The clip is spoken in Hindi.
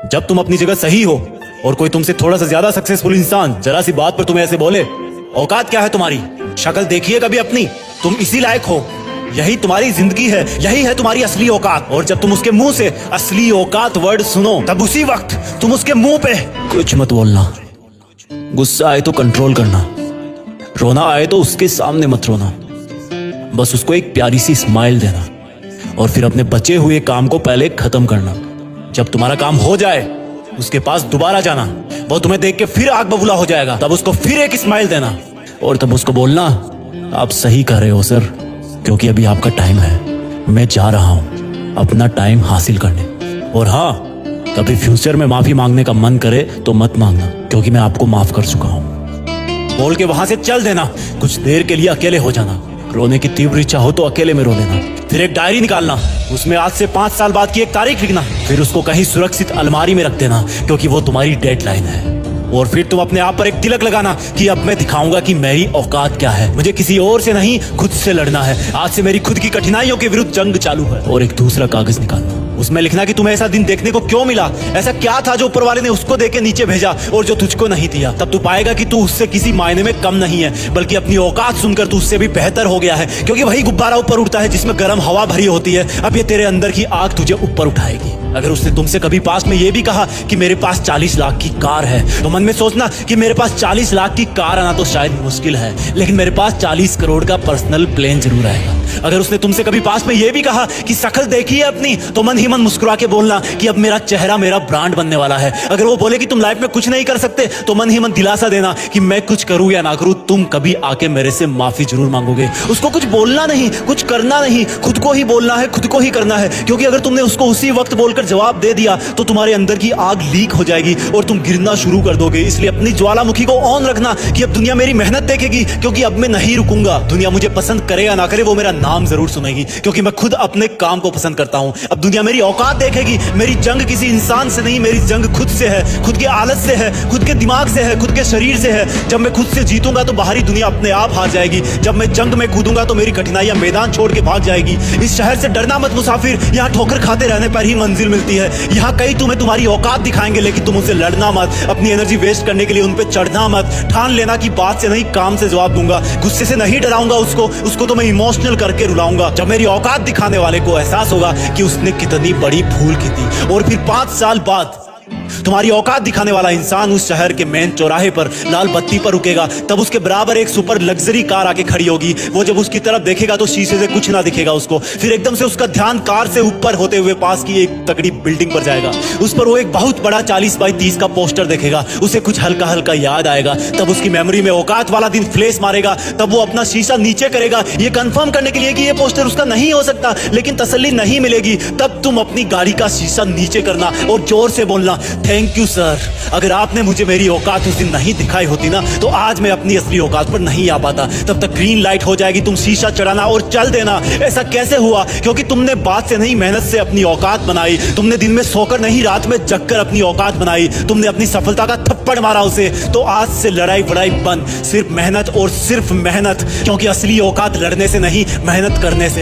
जब तुम अपनी जगह सही हो और कोई तुमसे थोड़ा सा ज्यादा सक्सेसफुल इंसान जरा सी बात पर तुम्हें ऐसे बोले, औकात क्या है तुम्हारी, शक्ल देखिए कभी अपनी, तुम इसी लायक हो, यही तुम्हारी जिंदगी है, यही है तुम्हारी असली औकात। और जब तुम उसके मुंह से असली औकात वर्ड सुनो, तब उसी वक्त तुम उसके मुंह पे कुछ मत बोलना। गुस्सा आए तो कंट्रोल करना, रोना आए तो उसके सामने मत रोना, बस उसको एक प्यारी सी स्माइल देना और फिर अपने बचे हुए काम को पहले खत्म करना। जब तुम्हारा काम हो जाए उसके पास दोबारा जाना, वो तुम्हें देख के फिर आग बबूला हो जाएगा, तब उसको फिर एक स्माइल देना और तब उसको बोलना, आप सही कर रहे हो सर, क्योंकि अभी आपका टाइम है, मैं जा रहा हूं अपना टाइम हासिल करने। और हाँ, कभी फ्यूचर में माफी मांगने का मन करे तो मत मांगना, क्योंकि मैं आपको माफ कर चुका हूं। बोल के वहां से चल देना, कुछ देर के लिए अकेले हो जाना, रोने की तीव्र इच्छा हो तो अकेले में रो लेना, फिर एक डायरी निकालना, उसमें आज से 5 साल बाद की एक तारीख लिखना, फिर उसको कहीं सुरक्षित अलमारी में रख देना, क्योंकि वो तुम्हारी डेडलाइन है। और फिर तुम अपने आप पर एक तिलक लगाना कि अब मैं दिखाऊंगा कि मेरी औकात क्या है, मुझे किसी और से नहीं खुद से लड़ना है, आज से मेरी खुद की कठिनाइयों के विरुद्ध जंग चालू है। और एक दूसरा कागज निकालना, उसमें लिखना कि तुम्हें ऐसा दिन देखने को क्यों मिला, ऐसा क्या था जो ऊपर वाले ने उसको देके नीचे भेजा और जो तुझको नहीं दिया। तब तू पाएगा कि तू उससे किसी मायने में कम नहीं है, बल्कि अपनी औकात सुनकर तू उससे भी बेहतर हो गया है, क्योंकि वही गुब्बारा ऊपर उड़ता है जिसमें गर्म हवा भरी होती है। अब ये तेरे अंदर की आग तुझे ऊपर उठाएगी। अगर उसने तुमसे कभी पास में ये भी कहा कि मेरे पास 40 लाख की कार है, तो मन में सोचना कि मेरे पास 40 लाख की कार आना तो शायद मुश्किल है, लेकिन मेरे पास 40 करोड़ का पर्सनल प्लेन जरूर आएगा। अगर उसने तुमसे कभी पास में ये भी कहा कि शक्ल देखी है अपनी, तो मन ही मन मुस्कुरा के बोलना कि अब मेरा चेहरा मेरा ब्रांड बनने वाला है। अगर वो बोले कि तुम लाइफ में कुछ नहीं कर सकते, तो मन ही मन दिलासा देना कि मैं कुछ करूं या ना करूं, तुम कभी आके मेरे से माफी जरूर मांगोगे। उसको कुछ बोलना नहीं, कुछ करना नहीं, खुद को ही बोलना है, खुद को ही करना है, क्योंकि अगर तुमने उसको उसी वक्त बोलकर जवाब दे दिया तो तुम्हारे अंदर की आग लीक हो जाएगी और तुम गिरना शुरू कर दोगे। इसलिए अपनी ज्वालामुखी को ऑन रखना कि अब दुनिया मेरी मेहनत देखेगी, क्योंकि अब मैं नहीं रुकूंगा। दुनिया मुझे पसंद करे या ना करे, वो मेरा नाम जरूर सुनेगी, क्योंकि मैं खुद अपने काम को पसंद करता हूं। अब दुनिया मेरी औकात देखेगी, मेरी जंग किसी इंसान से नहीं, मेरी जंग खुद से है, खुद के आलत से है, खुद के दिमाग से है, खुद के शरीर से है। जब मैं खुद से जीतूंगा तो बाहरी दुनिया अपने आप हार जाएगी। जब मैं जंग में कूदूंगा तो मेरी कठिनाइयां मैदान छोड़ के भाग जाएगी। इस शहर से डरना मत मुसाफिर, यहाँ ठोकर खाते रहने पर ही मंजिल मिलती है। यहाँ कई तुम्हें तुम्हारी औकात दिखाएंगे, लेकिन तुम उनसे लड़ना मत, अपनी एनर्जी वेस्ट करने के लिए उन पे चढ़ना मत। ठान लेना कि बात से नहीं काम से जवाब दूंगा, गुस्से से नहीं डराऊंगा उसको तो मैं इमोशनल करके रुलाऊंगा। जब मेरी औकात दिखाने वाले को एहसास होगा कि उसने कितनी बड़ी भूल की थी, और फिर 5 साल बाद तुम्हारी औकात दिखाने वाला इंसान उस शहर के मेन चौराहे पर लाल बत्ती पर रुकेगा, तब उसके बराबर एक सुपर लग्जरी कार आके खड़ी होगी। वो जब उसकी तरफ देखेगा तो शीशे से कुछ ना दिखेगा उसको, फिर एकदम से उसका ध्यान कार से ऊपर होते हुए पास की एक तगड़ी बिल्डिंग पर जाएगा। उस पर वो एक बहुत बड़ा 40 बाई 30 का पोस्टर देखेगा, उसे कुछ हल्का हल्का याद आएगा। तब उसकी मेमोरी में औकात वाला दिन फ्लैश मारेगा। तब वो अपना शीशा नीचे करेगा, ये कंफर्म करने के लिए कि ये पोस्टर उसका नहीं हो सकता, लेकिन तसल्ली नहीं मिलेगी। तब तुम अपनी गाड़ी का शीशा नीचे करना और जोर से बोलना, थैंक यू सर, अगर आपने मुझे मेरी औकात उस दिन नहीं दिखाई होती ना, तो आज मैं अपनी असली औकात पर नहीं आ पाता। तब तक ग्रीन लाइट हो जाएगी, तुम शीशा चढ़ाना और चल देना। ऐसा कैसे हुआ? क्योंकि तुमने बात से नहीं मेहनत से अपनी औकात बनाई। तुमने दिन में सोकर नहीं रात में जगकर अपनी औकात बनाई। तुमने अपनी सफलता का थप्पड़ मारा उसे। तो आज से लड़ाई वड़ाई बंद, सिर्फ मेहनत और सिर्फ मेहनत, क्योंकि असली औकात लड़ने से नहीं, मेहनत करने से।